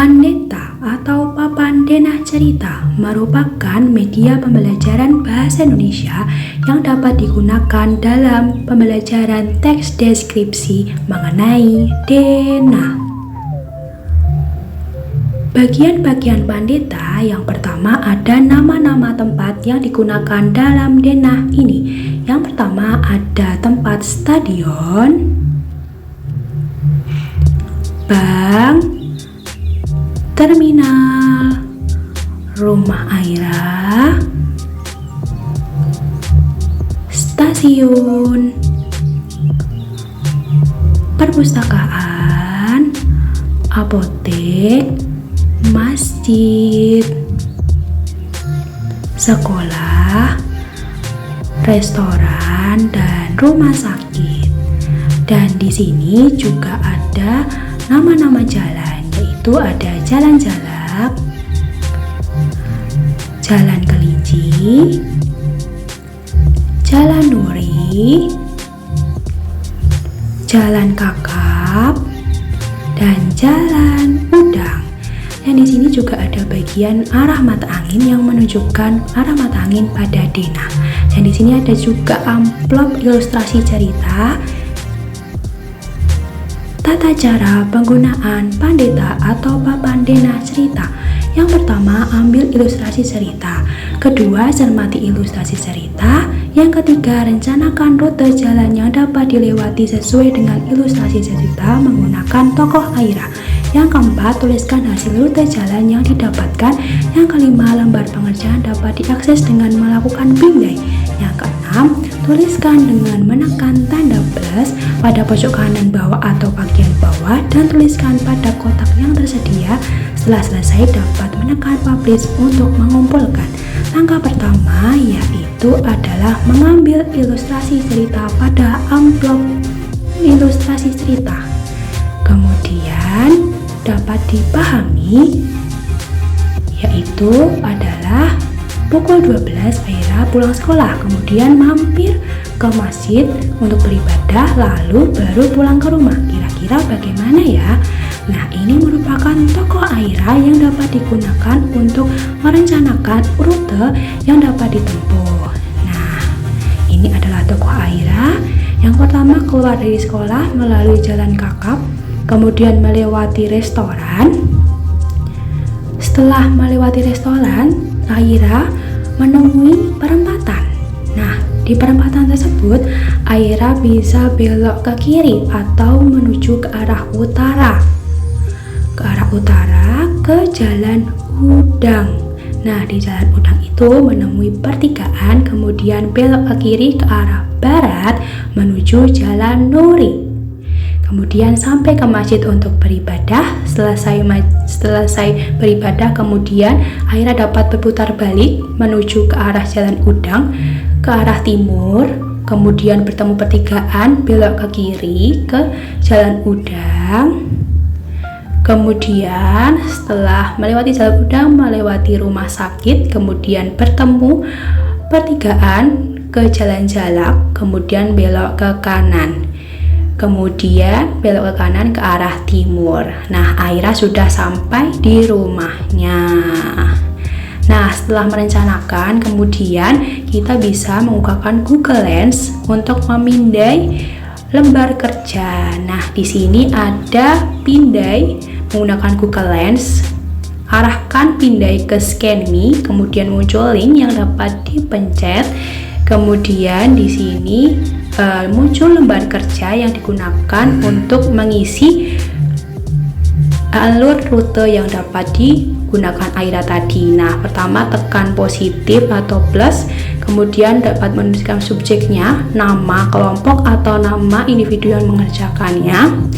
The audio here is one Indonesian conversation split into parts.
Pandeta atau Papan Denah Cerita merupakan media pembelajaran bahasa Indonesia yang dapat digunakan dalam pembelajaran teks deskripsi mengenai denah. Bagian-bagian Pandeta yang pertama ada nama-nama tempat yang digunakan dalam denah ini. Yang pertama ada tempat stadion, bank, terminal, rumah Aira, stasiun, perpustakaan, apotek, masjid, sekolah, restoran, dan rumah sakit. Dan di sini juga ada nama-nama jalan, yaitu ada Jalan Jalak, Jalan Kelinci, Jalan Nuri, Jalan Kakap, dan Jalan Udang. Dan di sini juga ada bagian arah mata angin yang menunjukkan arah mata angin pada denah. Dan di sini ada juga amplop ilustrasi cerita. Tata cara penggunaan Pandeta atau Papan Denah Cerita. Yang pertama, ambil ilustrasi cerita. Kedua, cermati ilustrasi cerita. Yang ketiga, rencanakan rute jalan yang dapat dilewati sesuai dengan ilustrasi cerita menggunakan tokoh Aira. Yang keempat, tuliskan hasil rute jalan yang didapatkan. Yang kelima, lembar pengerjaan dapat diakses dengan melakukan pindai. Yang keenam, tuliskan dengan menekan tanda plus pada pojok kanan bawah atau bagian bawah dan tuliskan pada kotak yang tersedia. Setelah selesai, dapat menekan publish untuk mengumpulkan. Langkah pertama yaitu adalah mengambil ilustrasi cerita pada amplop ilustrasi cerita. Kemudian dapat dipahami yaitu adalah pukul 12 Aira pulang sekolah, kemudian mampir ke masjid untuk beribadah, lalu baru pulang ke rumah. Kira-kira bagaimana ya? Nah, ini merupakan tokoh Aira yang dapat digunakan untuk merencanakan rute yang dapat ditempuh. Nah, ini adalah tokoh Aira. Yang pertama, keluar dari sekolah melalui Jalan Kakap, kemudian melewati restoran. Setelah melewati restoran, Aira menemui perempatan. Nah, di perempatan tersebut, Aira bisa belok ke kiri atau menuju ke arah utara. Ke arah utara ke Jalan Udang. Nah, di Jalan Udang itu menemui pertigaan, kemudian belok ke kiri ke arah barat menuju Jalan Nuri. Kemudian sampai ke masjid untuk beribadah. Selesai beribadah, kemudian Aira dapat berputar balik menuju ke arah Jalan Udang ke arah timur, kemudian bertemu pertigaan, belok ke kiri ke Jalan Udang. Kemudian setelah melewati Jalan Udang, melewati rumah sakit, kemudian bertemu pertigaan ke Jalan Jalak, kemudian belok ke kanan. Kemudian belok ke kanan ke arah timur. Nah, Aira sudah sampai di rumahnya. Nah, setelah merencanakan, kemudian kita bisa menggunakan Google Lens untuk memindai lembar kerja. Nah, di sini ada pindai menggunakan Google Lens. Arahkan pindai ke Scan Me, kemudian muncul link yang dapat dipencet. Kemudian di sini muncul lembar kerja yang digunakan untuk mengisi alur rute yang dapat digunakan Aira tadi. Nah, pertama tekan positif atau plus, kemudian dapat menuliskan subjeknya, nama kelompok atau nama individu yang mengerjakannya.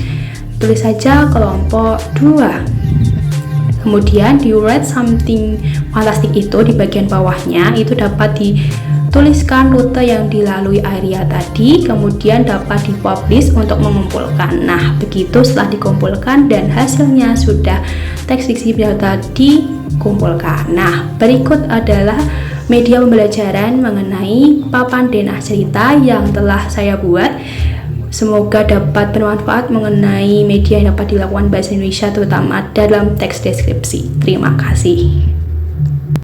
Tulis saja kelompok 2. Kemudian di write something fantastic itu di bagian bawahnya itu dapat dituliskan rute yang dilalui Aira tadi, kemudian dapat dipublish untuk mengumpulkan. Nah, begitu setelah dikumpulkan dan hasilnya sudah teks diksi data dikumpulkan. Nah, berikut adalah media pembelajaran mengenai Papan Denah Cerita yang telah saya buat. Semoga dapat bermanfaat mengenai media yang dapat dilakukan bahasa Indonesia terutama dalam teks deskripsi. Terima kasih.